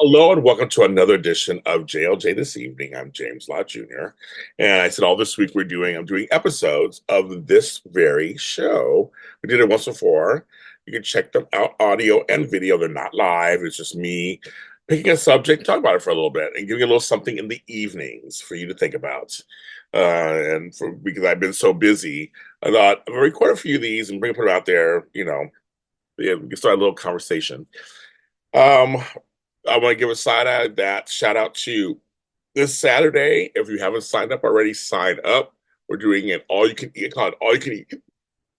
Hello and welcome to another edition of JLJ this evening. I'm James Lott Jr. And I said all this week I'm doing episodes of this very show. We did it once before. You can check them out, audio and video. They're not live. It's just me picking a subject, talking about it for a little bit, and giving you a little something in the evenings for you to think about. Because I've been so busy, I thought I'm gonna record a few of these and put them out there. Yeah, we can start a little conversation. Um, I want to give a shout out to this Saturday. If you haven't signed up already, sign up. We're doing an all you can eat, called all you can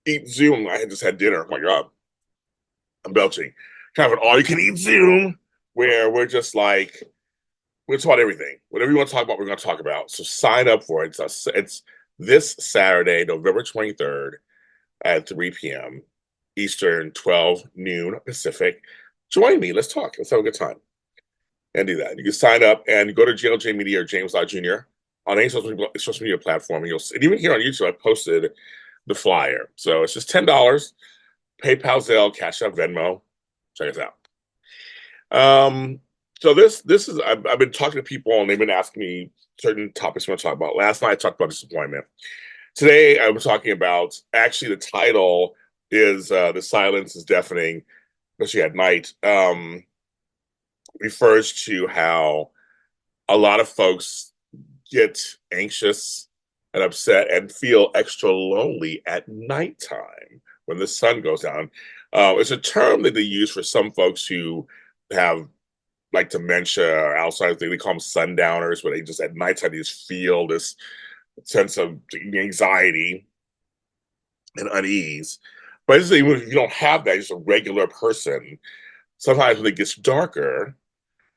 eat Zoom. I had just had dinner. Oh my God, I'm belching. Kind of an all you can eat Zoom where we're just like we're talking about everything. Whatever you want to talk about, we're going to talk about. So sign up for it. It's this Saturday, November 23rd at 3 p.m. Eastern, 12 noon Pacific. Join me. Let's talk. Let's have a good time and do that. You can sign up and go to JLJ Media or James Lott Jr. on any social media platform. And even here on YouTube, I posted the flyer. So it's just $10. PayPal, Zelle, Cash App, Venmo. Check us out. So this is I've been talking to people and they've been asking me certain topics I want to talk about. Last night I talked about disappointment. Today I was talking about actually the title is "The Silence is Deafening," especially at night. Refers to how a lot of folks get anxious and upset and feel extra lonely at nighttime when the sun goes down. It's a term that they use for some folks who have like dementia or Alzheimer's. They call them sundowners, where they just at nighttime they just feel this sense of anxiety and unease. But even if you don't have that, just a regular person, sometimes when it gets darker,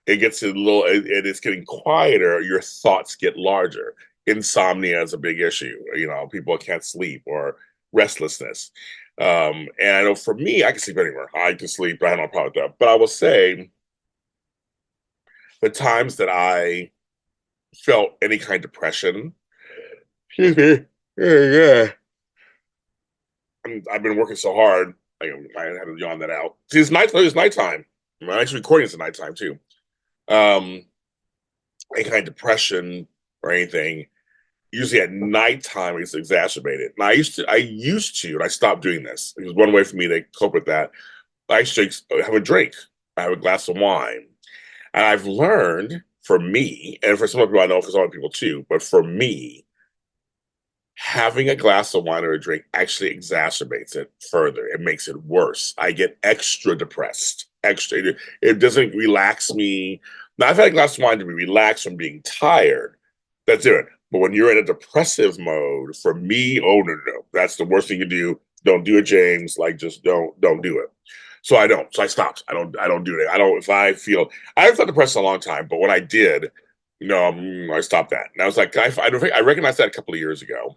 it gets a little, it's getting quieter. Your thoughts get larger. Insomnia is a big issue. People can't sleep or restlessness. And I know for me, I can sleep anywhere. I can sleep. I have no problem with that. But I will say, the times that I felt any kind of depression, excuse me, yeah, I've been working so hard. I had to yawn that out. See, it's nighttime. I'm actually recording this at nighttime too. Um, any kind of depression or anything, usually at nighttime it's exacerbated. And I used to, and I stopped doing this. It was one way for me to cope with that. I used to have a drink. I have a glass of wine. And I've learned for me, and for some people I know for some other people too, but for me, having a glass of wine or a drink actually exacerbates it further. It makes it worse. I get extra depressed. It doesn't relax me. Now, I've had a glass of wine to be relaxed from being tired. That's it. But when you're in a depressive mode, for me, oh no. That's the worst thing you do. Don't do it, James. Like just don't do it. So I don't. So I stopped. I don't do it. I don't if I feel I haven't felt depressed in a long time, but when I did, I stopped that. And I was like, I recognized that a couple of years ago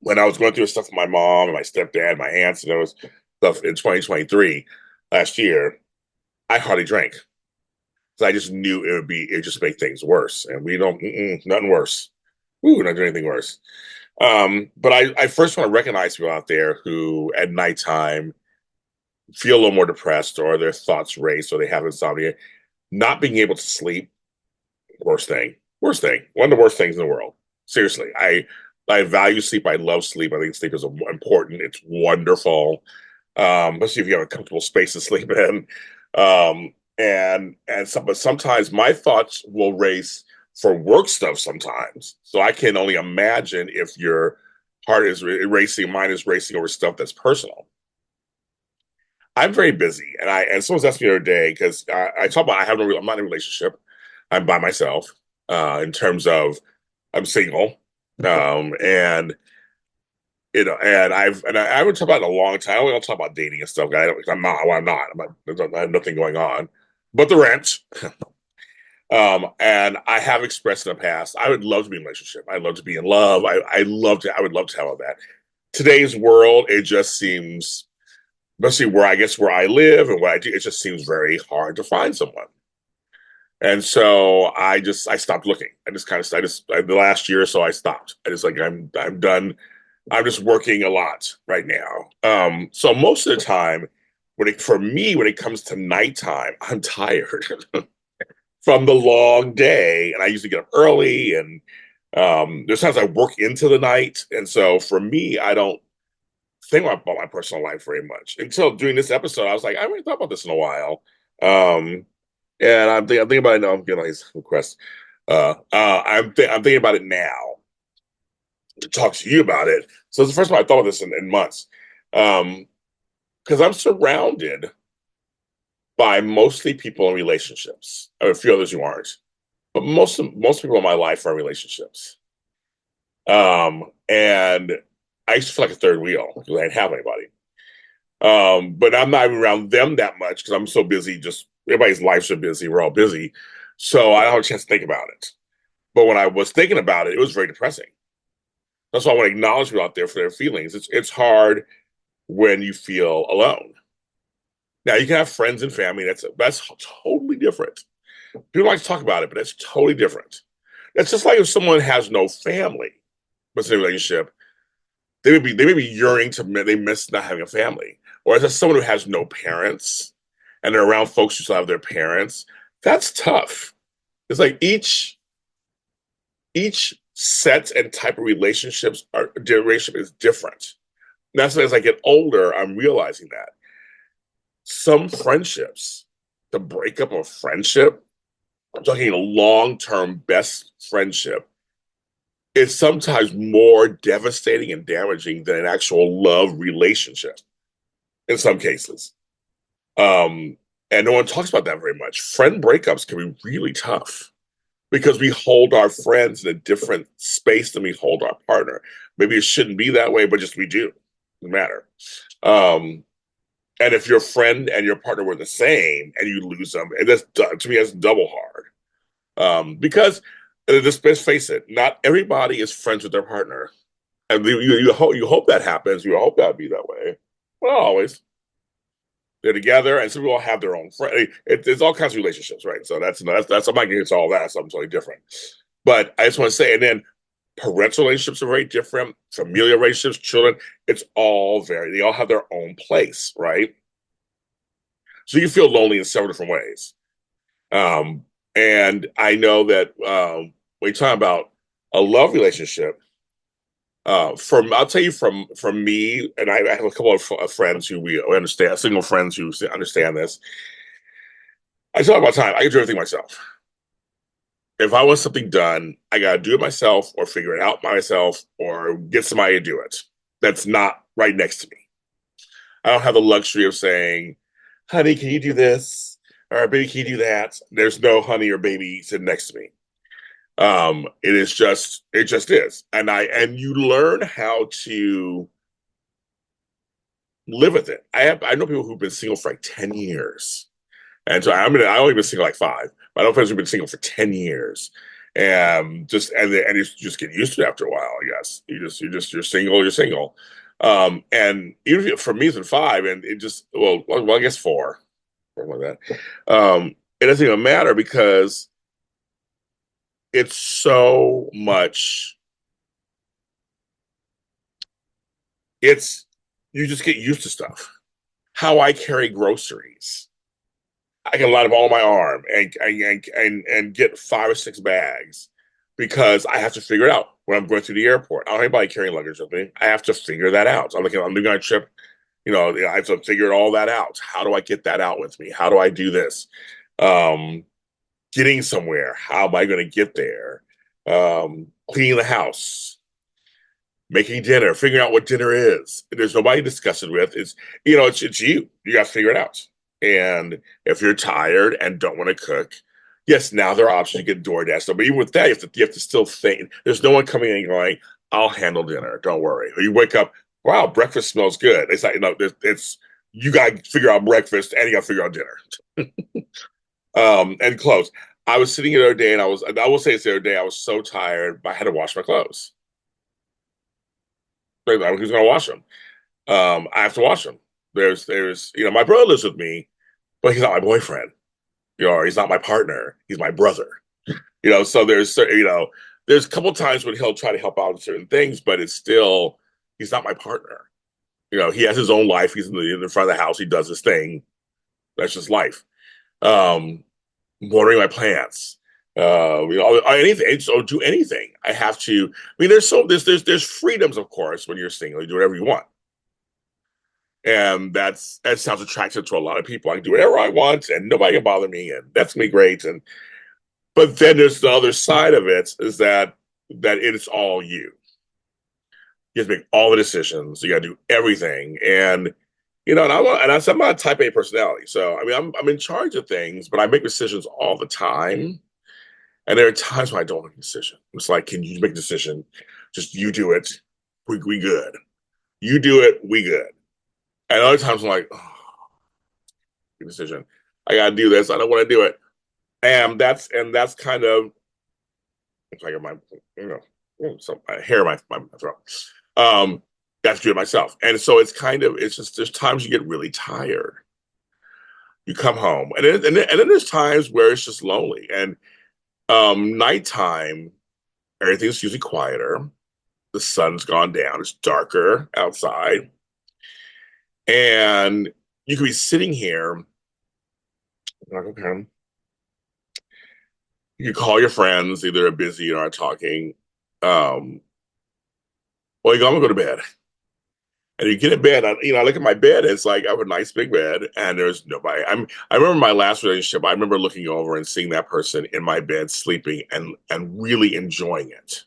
when I was going through stuff with my mom and my stepdad, my aunts, and those stuff in 2023 last year. I hardly drank. So I just knew it just make things worse. And we don't, nothing worse. Ooh, not doing anything worse. But I first want to recognize people out there who at nighttime feel a little more depressed or their thoughts race or they have insomnia. Not being able to sleep, worst thing. Worst thing. One of the worst things in the world. Seriously. I value sleep. I love sleep. I think sleep is important. It's wonderful. Especially if you have a comfortable space to sleep in. But sometimes my thoughts will race for work stuff sometimes. So I can only imagine if your heart is racing, mine is racing over stuff that's personal. I'm very busy, and someone asked me the other day because I talk about I'm not in a relationship. I'm by myself. In terms of I'm single, and I would talk about it a long time. I don't talk about dating and stuff. I'm not. Well, I'm not. I have nothing going on, but the rent. And I have expressed in the past, I would love to be in a relationship. I'd love to be in love. I would love to have all that. Today's world, it just seems, especially where I live and what I do, it just seems very hard to find someone. And so I stopped looking. The last year or so I stopped. I'm done. I'm just working a lot right now. So most of the time, when it comes to nighttime, I'm tired. from the long day, and I usually get up early, and there's times I work into the night, and so for me, I don't think about my personal life very much until doing this episode. I was like, I haven't thought about this in a while, um, and I'm thinking about it now. I'm getting all these requests. I'm thinking about it now to talk to you about it. So it's the first time I thought of this in months, um, because I'm surrounded by mostly people in relationships. I have a few others who aren't, but most people in my life are in relationships. And I used to feel like a third wheel because I didn't have anybody. But I'm not even around them that much because I'm so busy. Just everybody's lives are busy. We're all busy, so I don't have a chance to think about it. But when I was thinking about it, it was very depressing. That's why I want to acknowledge people out there for their feelings. It's hard when you feel alone. Now you can have friends and family. That's totally different. People like to talk about it, but that's totally different. That's just like if someone has no family, but in a relationship, they may be yearning to they miss not having a family. Or as someone who has no parents and they're around folks who still have their parents, that's tough. It's like each set and type of relationships or relationship is different. And that's why as I get older, I'm realizing that some friendships, the breakup of a friendship, I'm talking a long-term best friendship, is sometimes more devastating and damaging than an actual love relationship in some cases. Um, and no one talks about that very much. Friend breakups can be really tough because we hold our friends in a different space than we hold our partner. Maybe it shouldn't be that way, but just we do. It doesn't matter. Um, and if your friend and your partner were the same and you lose them, and that's to me that's double hard. Because let's face it, not everybody is friends with their partner, and you hope that happens. You hope that be that way. Well, always they're together, and some people have their own friend. It's all kinds of relationships, right? So that's I'm not getting into all that. Something totally different. But I just want to say, and then parental relationships are very different. Familial relationships, children, it's all very. They all have their own place, right? So you feel lonely in several different ways. Um, and I know that when you talk about a love relationship, from I'll tell you from me, and I have a couple of friends who we understand, single friends who understand this. I talk about time. I can do everything myself. If I want something done, I gotta do it myself, or figure it out myself, or get somebody to do it. That's not right next to me. I don't have the luxury of saying, "Honey, can you do this?" or "Baby, can you do that?" There's no honey or baby sitting next to me. It just is. And you learn how to live with it. I know people who've been single for like 10 years. And so I only been single like 5, but I know friends who've been single for 10 years. And you just get used to it after a while, I guess. You're single, you're single. And even for me it's been 5, and it just well I guess 4, something like that. It doesn't even matter because it's so much. It's You just get used to stuff. How I carry groceries. I can line up all my arm and get 5 or 6 bags because I have to figure it out when I'm going through the airport. I don't have anybody carrying luggage with me. I have to figure that out. So I'm doing a trip, I have to figure all that out. How do I get that out with me? How do I do this? Um, Getting somewhere. How am I going to get there? Cleaning the house, making dinner, figuring out what dinner is. There's nobody to discuss it with. It's you. You got to figure it out. And if you're tired and don't want to cook, yes, now there are options. You get DoorDash. But even with that, you have to still think. There's no one coming in and going, "I'll handle dinner. Don't worry." Or you wake up, "Wow, breakfast smells good." It's like, it's you got to figure out breakfast and you got to figure out dinner. And clothes. I was sitting here the other day, and I will say this the other day, I was so tired, I had to wash my clothes. Like, who's going to wash them? I have to wash them. My brother lives with me, but he's not my boyfriend. Or he's not my partner. He's my brother. So there's a couple times when he'll try to help out in certain things, but it's still he's not my partner. He has his own life. He's in the front of the house. He does his thing. That's just life. Um, watering my plants, anything, so do anything. I have to. I mean, there's freedoms, of course, when you're single. You do whatever you want, and that sounds attractive to a lot of people. I can do whatever I want, and nobody can bother me, and that's me great. And but then there's the other side of it is that it is all you. You have to make all the decisions. You got to do everything, and I'm not a type A personality, so I mean, I'm in charge of things, but I make decisions all the time. And there are times when I don't make a decision. It's like, can you make a decision? Just you do it. We good. You do it. We good. And other times I'm like, oh, good decision. I gotta do this. I don't want to do it. And that's kind of it's like my some hair in my throat. That's do it myself. And so it's just there's times you get really tired. You come home, and then there's times where it's just lonely. And nighttime, everything's usually quieter. The sun's gone down. It's darker outside, and you could be sitting here. Like, okay. You could call your friends, either are busy or are talking. Um, well, I'm gonna go to bed, and you get in bed. I look at my bed. It's like I have a nice big bed, and there's nobody. I remember my last relationship. I remember looking over and seeing that person in my bed sleeping and really enjoying it.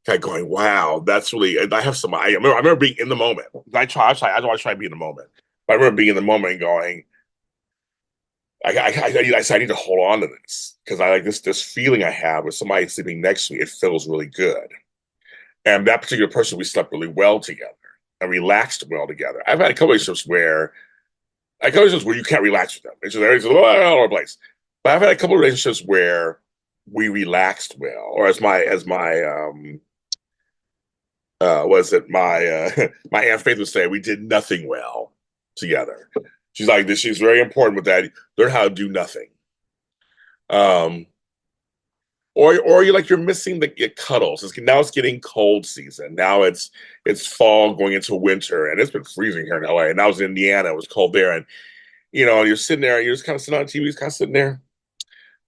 Kind of going, wow, that's really. And I have some. I remember being in the moment. I don't want to try to be in the moment. But I remember being in the moment and going, I need to hold on to this because I like this feeling I have with somebody sleeping next to me. It feels really good. And that particular person, we slept really well together and relaxed well together. I've had a couple of relationships where you can't relax with them. It's just everything's all over the place. But I've had a couple of relationships where we relaxed well, or as my was it my Aunt Faith would say, we did nothing well together. She's like this. She's very important with that. Learn how to do nothing. Um, or you're missing the cuddles. Now it's getting cold season. Now it's fall going into winter, and it's been freezing here in LA. And I was in Indiana. It was cold there, and you're sitting there. You're just kind of sitting on TV. Just kind of sitting there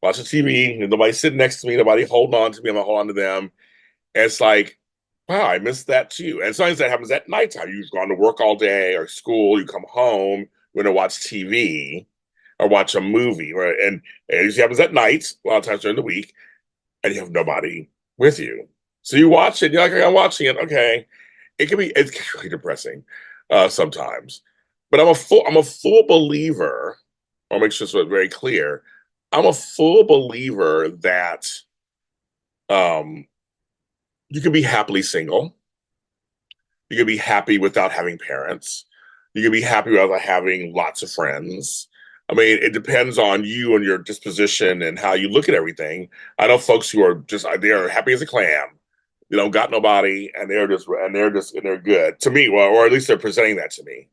watching TV. And nobody's sitting next to me. Nobody holding on to me. I'm not holding on to them. And it's like, wow, I missed that too. And sometimes that happens at nighttime. You've gone to work all day or school. You come home. You're going to watch TV or watch a movie. Right? And it usually happens at night, a lot of times during the week, and you have nobody with you. So you watch it. You're like, I'm watching it. Okay, it's really depressing sometimes. But I'm a full believer. I'll make sure it's very clear. I'm a full believer that um, you can be happily single. You can be happy without having parents. You can be happy without having lots of friends. I mean, it depends on you and your disposition and how you look at everything. I know folks who are just they're happy as a clam. They don't got nobody, and they're good to me. Well, or at least they're presenting that to me.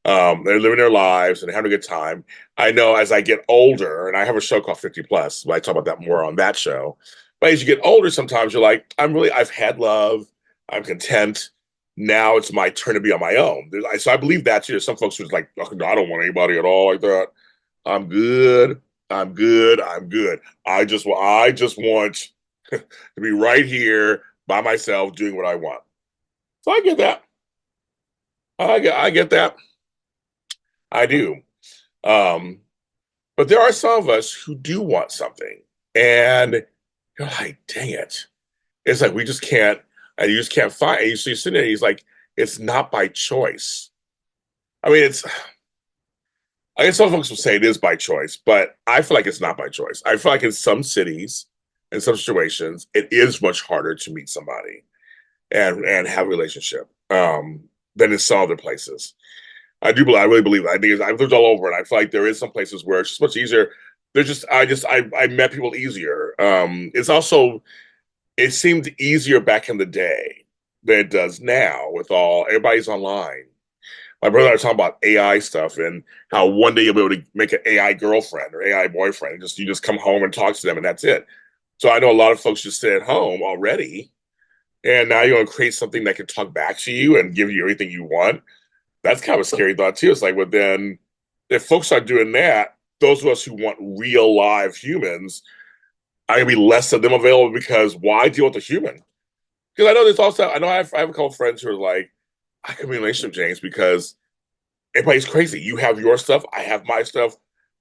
They're living their lives and having a good time. I know as I get older, and I have a show called 50 Plus, but I talk about that more on that show. But as you get older, sometimes you're like, I've had love. I'm content. Now it's my turn to be on my own. So I believe that too. There's some folks who's like, oh, no, I don't want anybody at all like that. I'm good. I'm good. I'm good. I just want to be right here by myself doing what I want. So I get that. I get that. I do. Um, but there are some of us who do want something, and you're like, dang it. It's like we just can't, and you just can't find. And so you're sitting there, and he's like, it's not by choice. I mean, I guess some folks will say it is by choice, but I feel like it's not by choice. I feel like in some cities, in some situations, it is much harder to meet somebody and have a relationship than in some other places. I really believe that. I've lived all over, and I feel like there is some places where it's just much easier. I met people easier. It seemed easier back in the day than it does now with everybody's online. My brother and I were talking about AI stuff and how one day you'll be able to make an AI girlfriend or AI boyfriend. You just come home and talk to them, and that's it. So I know a lot of folks just stay at home already, and now you're going to create something that can talk back to you and give you everything you want. That's kind of a scary thought too. It's like, well, then if folks are doing that, those of us who want real live humans, I gonna be less of them available because why deal with the human? Because I know there's also I have a couple of friends who are like, I can be in a relationship, James, because everybody's crazy. You have your stuff, I have my stuff.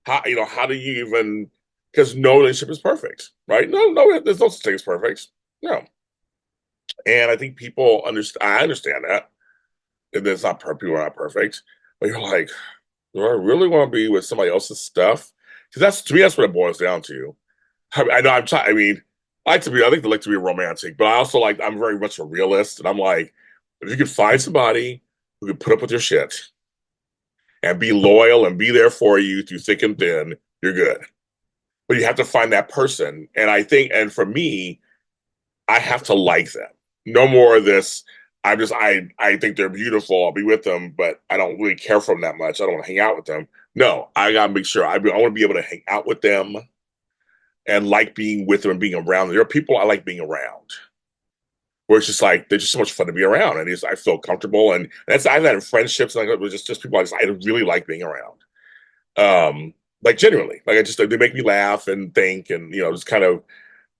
How do you even? Because no relationship is perfect, right? No, there's no such thing as perfect. No, and I think people understand. I understand that. And it's not perfect. People are not perfect, but you're like, do I really want to be with somebody else's stuff? Because that's to me, that's what it boils down to. I know I'm trying. I mean, I think I like to be romantic, but I also like I'm very much a realist, and I'm like, if you could find somebody who could put up with your shit and be loyal and be there for you through thick and thin, you're good. But you have to find that person, and I think, and for me, I have to like them. No more of this. I think they're beautiful. I'll be with them, but I don't really care for them that much. I don't want to hang out with them. No, I gotta make sure I want to be able to hang out with them and like being with them and being around them. There are people I like being around where it's just like they're just so much fun to be around, and I feel comfortable. And that's I've had in friendships like just people I really like being around. Like genuinely, like they make me laugh and think, and just kind of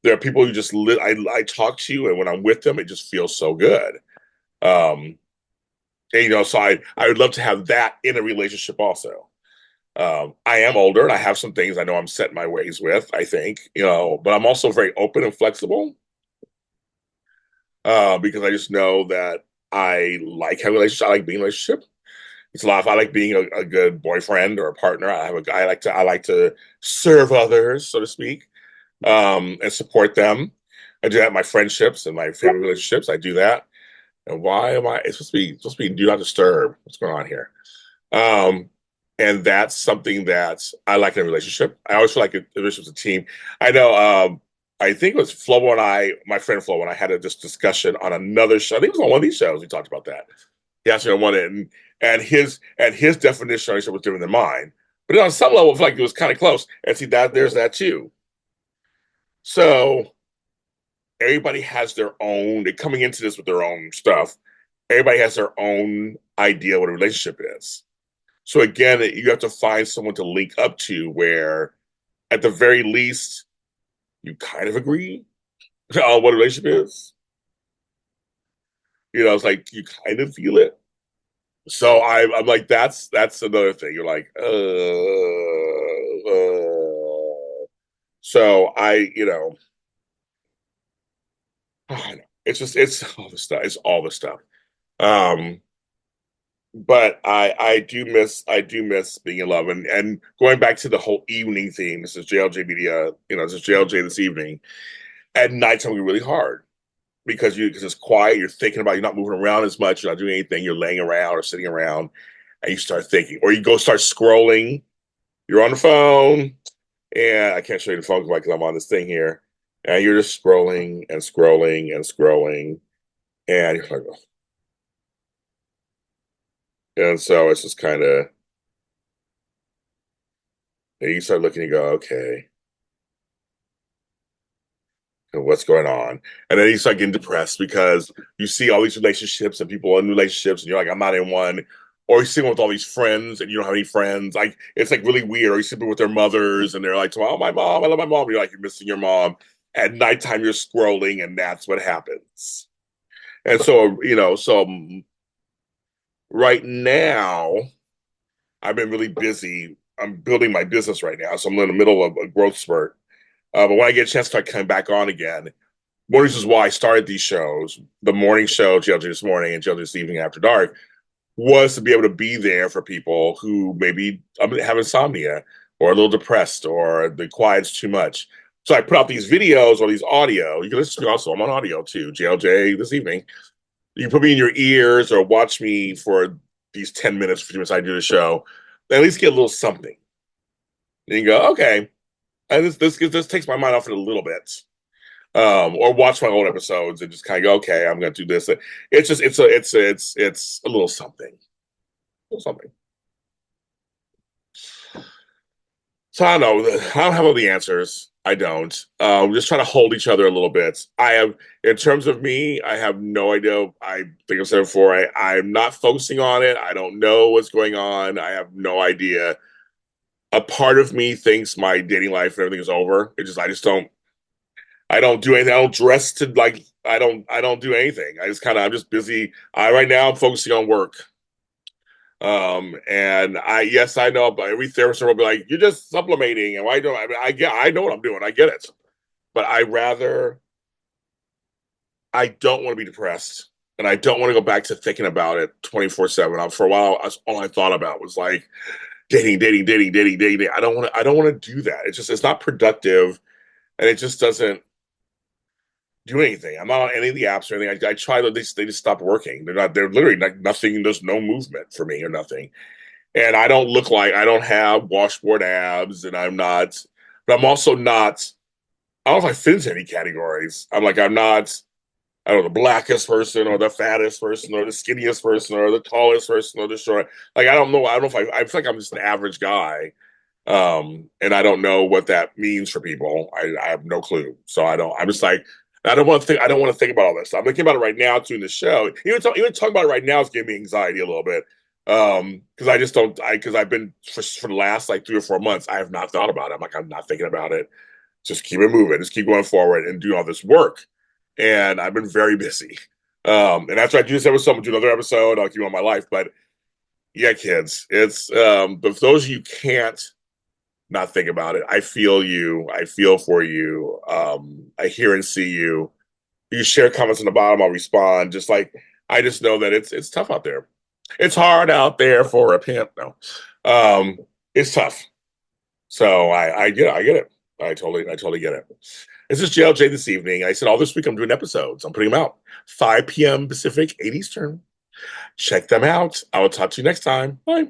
there are people who just I talk to you, and when I'm with them, it just feels so good. Um, and, so I would love to have that in a relationship also. I am older and I have some things I know I'm set in my ways with, I think, but I'm also very open and flexible because I just know that I like having a relationship. I like being in a relationship. It's a lot of, I like being a good boyfriend or a partner. I have a guy I like to serve others, so to speak, and support them. I do that in my friendships and my family relationships. I do that. And why am I? It's supposed to be do not disturb. What's going on here? Um, and that's something that I like in a relationship. I always feel like a relationship's a team. I know. I think it was Flo and my friend Flo, and I had this discussion on another show. I think it was on one of these shows. We talked about that. He asked me on one end, and his definition of relationship was different than mine. But on some level, I feel like it was kind of close. And see that there's that too. So everybody has their own. They're coming into this with their own stuff. Everybody has their own idea what a relationship is. So again, you have to find someone to link up to where, at the very least, you kind of agree on what a relationship is. It's like you kind of feel it. So I'm like, that's another thing. You're like, so it's just it's all the stuff. Um, but I do miss being in love, and going back to the whole evening theme. This is JLJ Media, this is JLJ this evening. At night, it's gonna be really hard because it's quiet. You're thinking about, you're not moving around as much. You're not doing anything. You're laying around or sitting around, and you start thinking, or you go start scrolling. You're on the phone, and I can't show you the phone because I'm on this thing here, and you're just scrolling and scrolling and scrolling, and you're like, and so it's just kind of, you start looking, you go, okay, what's going on? And then you start getting depressed because you see all these relationships and people in relationships, and you're like, I'm not in one. Or you're sitting with all these friends and you don't have any friends. Like, it's like really weird. Or you're sitting with their mothers and they're like, oh, my mom, I love my mom. You're like, you're missing your mom. At nighttime, you're scrolling, and that's what happens. And so, right now, I've been really busy. I'm building my business right now. So I'm in the middle of a growth spurt. But when I get a chance to start coming back on again, one of the reasons why I started these shows, the morning show, JLJ This Morning and JLJ This Evening After Dark, was to be able to be there for people who maybe have insomnia or a little depressed or the quiet's too much. So I put out these videos or these audio. You can listen to me also. I'm on audio too, JLJ This Evening. You can put me in your ears or watch me for these 10 minutes, 15 minutes I do the show. At least get a little something. And you go, okay, and this takes my mind off it a little bit. Or watch my old episodes and just kind of go, okay, I'm going to do this. It's just it's a little something, a little something. So I don't know. I don't have all the answers. I don't. Just trying to hold each other a little bit. I have, in terms of me, I have no idea. I think I've said before. I'm not focusing on it. I don't know what's going on. I have no idea. a part of me thinks my dating life and everything is over. I just don't. I don't do anything. I don't dress to like. I don't do anything. I'm just busy. I right now I'm focusing on work. And yes, I know, but every therapist will be like, "You're just supplementing," and why don't I? Mean, I know what I'm doing. I get it, but I don't want to be depressed, and I don't want to go back to thinking about it 24/7. For a while, that's all I thought about was like dating. I don't want to do that. It's not productive, and it just doesn't do anything. I'm not on any of the apps or anything. I try to, they just stop working. They're literally like nothing. There's no movement for me or nothing. And I don't look like, I don't have washboard abs, and but I'm also not, I don't know if I fit into any categories. I'm not, I don't know, the blackest person or the fattest person or the skinniest person or the tallest person or the short. Like, I don't know. I don't know if I feel like I'm just an average guy. And I don't know what that means for people. I have no clue. So I'm just like, I don't want to think about all this stuff. I'm thinking about it right now doing the show. Even talking about it right now is giving me anxiety a little bit. Because I just don't, because I've been for the last like 3 or 4 months, I have not thought about it. I'm not thinking about it. Just keep it moving. Just keep going forward and do all this work. And I've been very busy. And after I do this episode, I'm gonna do another episode. I'll keep on my life. But yeah, kids, but for those of you who can't not think about it. I feel you. I feel for you. I hear and see you. You share comments on the bottom. I'll respond. I just know that it's tough out there. It's hard out there for a pimp. No, um, it's tough. So I get it. I totally get it. This is JLJ this evening. I said all this week I'm doing episodes. I'm putting them out 5 p.m. Pacific, 8 Eastern. Check them out. I will talk to you next time. Bye.